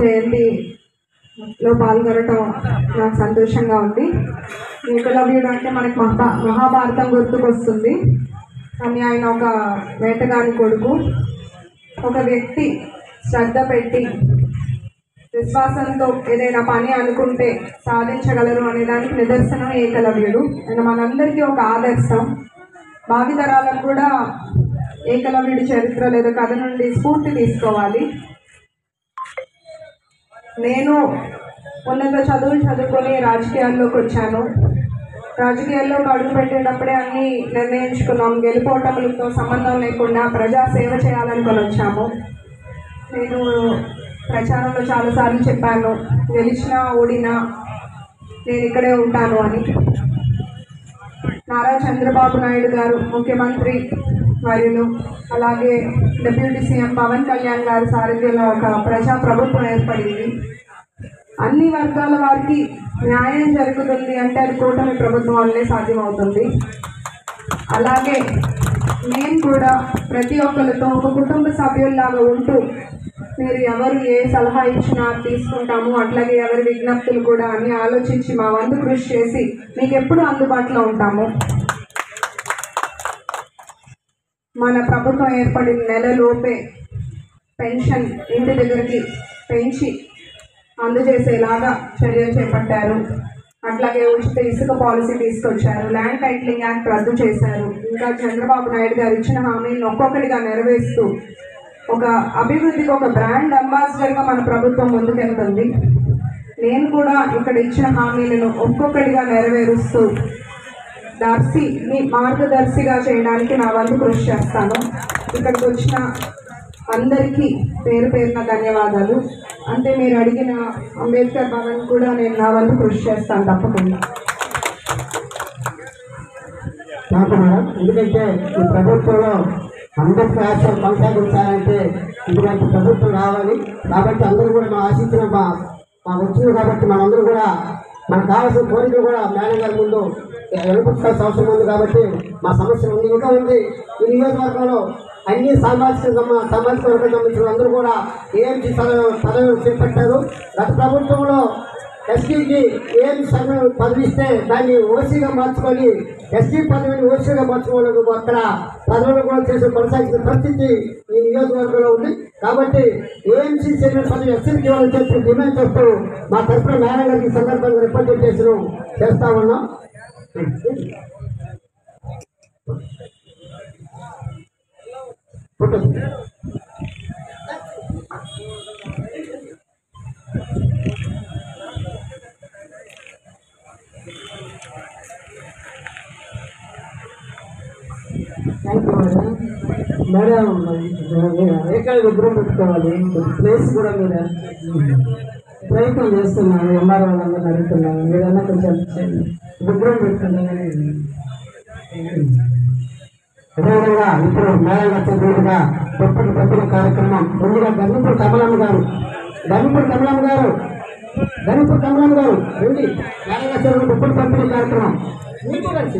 జయంతిలో పాల్గొనడం నాకు సంతోషంగా ఉంది. ఏకలవ్యుడు అంటే మనకి మహాభారతం గుర్తుకొస్తుంది. కానీ ఆయన ఒక వేటగాని కొడుకు. ఒక వ్యక్తి శ్రద్ధ పెట్టి విశ్వాసంతో ఏదైనా పని అనుకుంటే సాధించగలరు అనే దానికి నిదర్శనం ఏకలవ్యుడు. ఆయన మనందరికీ ఒక ఆదర్శం. భావితరాలకు కూడా ఏకలవ్యుడి చరిత్ర లేదా కథ నుండి స్ఫూర్తి తీసుకోవాలి. నేను ఉన్నత చదువులు చదువుకొని రాజకీయాల్లోకి వచ్చాను. రాజకీయాల్లోకి అడుగు పెట్టేటప్పుడే అన్నీ నిర్ణయించుకున్నాం. గెలుపోటములతో సంబంధం లేకుండా ప్రజా సేవ చేయాలనుకొని వచ్చాము. నేను ప్రచారంలో చాలాసార్లు చెప్పాను, గెలిచినా ఓడినా నేను ఇక్కడే ఉంటాను అని. నారా చంద్రబాబు నాయుడు గారు ముఖ్యమంత్రి వర్యులు, అలాగే డిప్యూటీ సీఎం పవన్ కళ్యాణ్ గారి సారథ్యంలో ఒక ప్రజా ప్రభుత్వం ఏర్పడింది. అన్ని వర్గాల వారికి న్యాయం జరుగుతుంది అంటే అది కూటమి ప్రభుత్వం వల్లే సాధ్యమవుతుంది. అలాగే నేను కూడా ప్రతి ఒక్కరితో ఒక కుటుంబ సభ్యుల్లాగా ఉంటూ మీరు ఎవరు ఏ సలహా ఇచ్చినా తీసుకుంటాము, అట్లాగే ఎవరి విజ్ఞప్తులు కూడా అన్ని ఆలోచించి మా వంతు కృషి చేసి మీకు ఎప్పుడు అందుబాటులో ఉంటాము. మన ప్రభుత్వం ఏర్పడిన నెలలోపే పెన్షన్ ఇంటి దగ్గరికి పెంచి అందజేసేలాగా చర్యలు చేపట్టారు. అట్లాగే ఉచిత ఇసుక పాలసీ తీసుకొచ్చారు. ల్యాండ్ టైటిలింగ్ యాక్ట్ రద్దు చేశారు. ఇంకా చంద్రబాబు నాయుడు గారు ఇచ్చిన హామీలను ఒక్కొక్కటిగా నెరవేరుస్తూ ఒక అభివృద్ధికి ఒక బ్రాండ్ అంబాసిడర్గా మన ప్రభుత్వం ముందుకెళ్తుంది. నేను కూడా ఇక్కడ ఇచ్చిన హామీలను ఒక్కొక్కటిగా నెరవేరుస్తూ దర్శిని మార్గదర్శిగా చేయడానికి నా వంతు కృషి చేస్తాను. ఇక్కడికి వచ్చిన అందరికీ పేరు పేరున ధన్యవాదాలు. అంటే మీరు అడిగిన అంబేద్కర్ భవన్ కూడా నేను నా వంతు కృషి చేస్తాను తప్పకుండా. ఎందుకంటే ఈ ప్రభుత్వంలో అంబేద్కర్ ఆశయాలు కొనసాగించాలంటే ఇటువంటి ప్రభుత్వం రావాలి. కాబట్టి అందరూ కూడా మా ఆశించిన మా వచ్చింది కాబట్టి మనందరూ కూడా మనకు కావాల్సిన కోరికలు కూడా మేడం గారి ముందు వెలుపుచ్చుకోవాల్సిన అవసరం ఉంది. కాబట్టి మా సమస్య ఉంది, ఇంకా ఉంది. ఈ నియోజకవర్గంలో అన్ని సామాజిక వర్గం సంబంధించిన అందరూ కూడా ఏఎంసీ పదవులు చేపట్టారు. గత ప్రభుత్వంలో ఎస్టీకి ఏఎంసీ పదవి ఇస్తే దాన్ని ఓసీగా మార్చుకొని ఎస్టీ పదవిని ఓసీగా మార్చుకోవడం అక్కడ పదవులు కూడా చేసి కొనసాగించిన పరిస్థితి ఈ నియోజకవర్గంలో ఉంది. కాబట్టి ఏఎంసీ చైర్మన్ పదవి ఎస్సీకి ఇవ్వాలని చెప్పి డిమాండ్ చేస్తూ మా తరఫున మేడం గారికి సందర్భంగా రిప్రజెంటేషన్ చేస్తా ఉన్నాం. మేడం ఏకాల విగ్రహం పెట్టుకోవాలి. ప్లేస్ కూడా మీరు ప్రయత్నం చేస్తున్నాను. ఎంఆర్ఓ వాళ్ళందరూ అడుగుతున్నాను, మీరన్నా కొంచెం విగ్రహం పెట్టుకున్నాను. అదేవిధంగా ఇప్పుడు మేడం వచ్చేందుగా గొప్పటి ప్రతిభ కార్యక్రమం ముందుగా గన్నిపూడి కమలమ్మ గారు రండి. మేడం వచ్చే గొప్పటి పంపిణీ కార్యక్రమం మీకు కలిసి